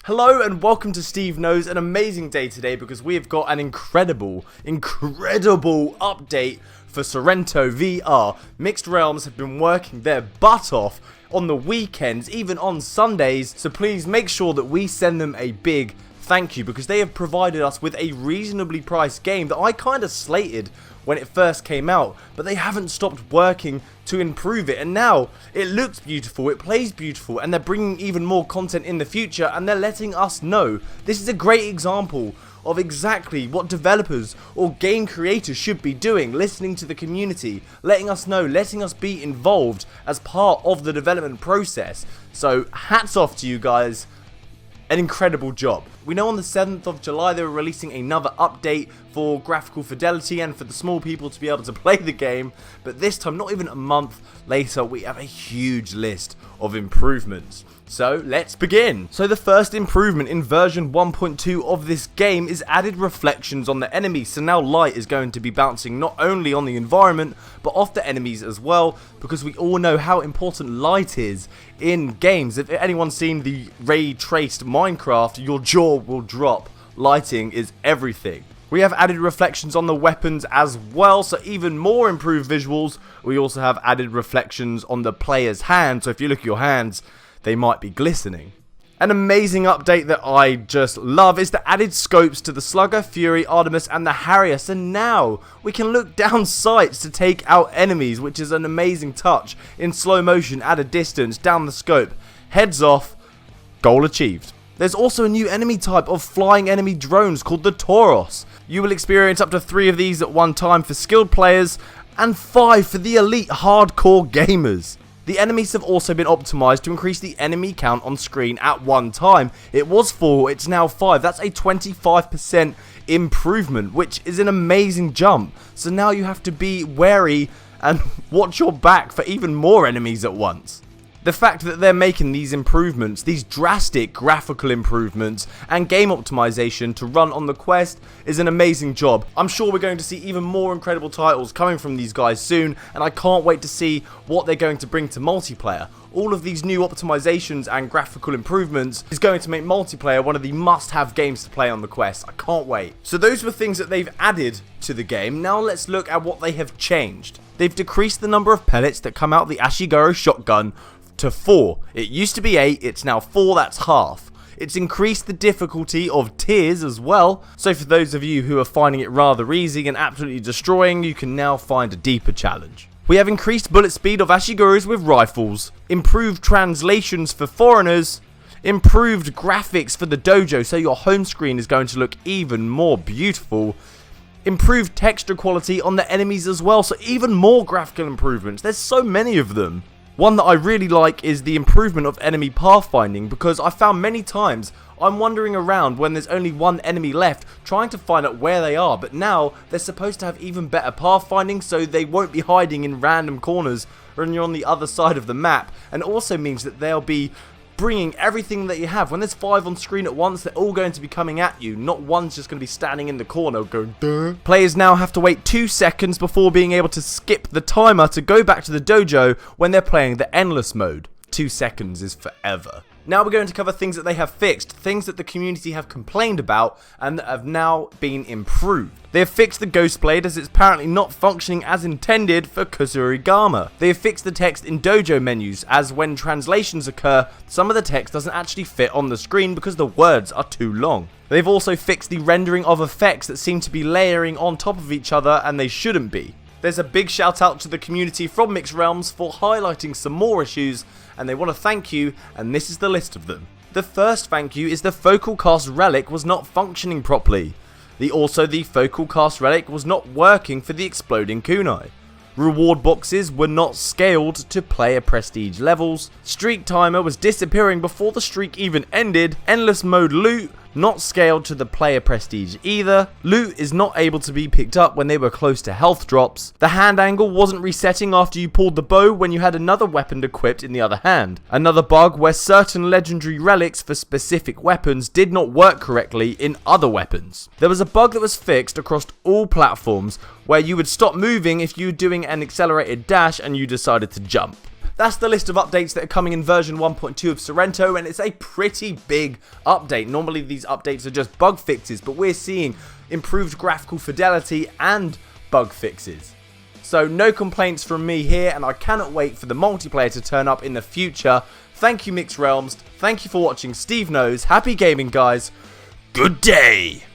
Hello and welcome to Steve Knows. An amazing day today because we have got an incredible update for Sairento VR. Mixed Realms have been working their butt off on the weekends, even on Sundays, so please make sure that we send them a big thank you because they have provided us with a reasonably priced game that I kind of slated when it first came out, but they haven't stopped working to improve it, and now it looks beautiful, it plays beautiful, and they're bringing even more content in the future, and they're letting us know. This is a great example of exactly what developers or game creators should be doing, listening to the community, letting us know, letting us be involved as part of the development process. So hats off to you guys. An incredible job. We know on the 7th of July they were releasing another update for graphical fidelity and for the small people to be able to play the game, but this time, not even a month later, we have a huge list of improvements. So let's begin. So the first improvement in version 1.2 of this game is added reflections on the enemies. So now light is going to be bouncing not only on the environment but off the enemies as well, because we all know how important light is in games. If anyone's seen the ray traced Minecraft, your jaw will drop. Lighting is everything. We have added reflections on the weapons as well, so even more improved visuals. We also have added reflections on the player's hands, so if you look at your hands, they might be glistening. An amazing update that I just love is the added scopes to the Slugger, Fury, Artemis and the Harrier, so now we can look down sights to take out enemies, which is an amazing touch. In slow motion, at a distance, down the scope, heads off, goal achieved. There's also a new enemy type of flying enemy drones called the Tauros. You will experience up to 3 of these at one time for skilled players and 5 for the elite hardcore gamers. The enemies have also been optimized to increase the enemy count on screen at one time. It was 4, it's now 5. That's a 25% improvement, which is an amazing jump. So now you have to be wary and watch your back for even more enemies at once. The fact that they're making these improvements, these drastic graphical improvements and game optimization to run on the Quest is an amazing job. I'm sure we're going to see even more incredible titles coming from these guys soon, and I can't wait to see what they're going to bring to multiplayer. All of these new optimizations and graphical improvements is going to make multiplayer one of the must-have games to play on the Quest. I can't wait. So those were things that they've added to the game. Now let's look at what they have changed. They've decreased the number of pellets that come out the Ashiguro shotgun to 4. It used to be 8, it's now 4, that's half. It's increased the difficulty of tiers as well, so for those of you who are finding it rather easy and absolutely destroying, you can now find a deeper challenge. We have increased bullet speed of Ashiguros with rifles, improved translations for foreigners, improved graphics for the dojo so your home screen is going to look even more beautiful, improved texture quality on the enemies as well, so even more graphical improvements. There's so many of them. One that I really like is the improvement of enemy pathfinding, because I found many times I'm wandering around when there's only one enemy left trying to find out where they are, but now they're supposed to have even better pathfinding so they won't be hiding in random corners when you're on the other side of the map, and it also means that they'll be bringing everything that you have. When there's 5 on screen at once, they're all going to be coming at you. Not one's just going to be standing in the corner going, duh. Players now have to wait 2 seconds before being able to skip the timer to go back to the dojo when they're playing the endless mode. 2 seconds is forever. Now we're going to cover things that they have fixed, things that the community have complained about and that have now been improved. They have fixed the Ghost Blade as it's apparently not functioning as intended for Kusurigama. They have fixed the text in dojo menus as when translations occur, some of the text doesn't actually fit on the screen because the words are too long. They've also fixed the rendering of effects that seem to be layering on top of each other and they shouldn't be. There's a big shout out to the community from Mixed Realms for highlighting some more issues, and they want to thank you, and this is the list of them. The first thank you is the focal cast relic was not functioning properly. Also the focal cast relic was not working for the exploding kunai. Reward boxes were not scaled to player prestige levels. Streak timer was disappearing before the streak even ended. Endless mode loot not scaled to the player prestige either. Loot is not able to be picked up when they were close to health drops. The hand angle wasn't resetting after you pulled the bow when you had another weapon equipped in the other hand. Another bug where certain legendary relics for specific weapons did not work correctly in other weapons. There was a bug that was fixed across all platforms where you would stop moving if you were doing an accelerated dash and you decided to jump. that's the list of updates that are coming in version 1.2 of Sairento, and it's a pretty big update. Normally these updates are just bug fixes, but we're seeing improved graphical fidelity and bug fixes. So no complaints from me here, and I cannot wait for the multiplayer to turn up in the future. Thank you, Mixed Realms. Thank you for watching. Steve knows. Happy gaming, guys. Good day.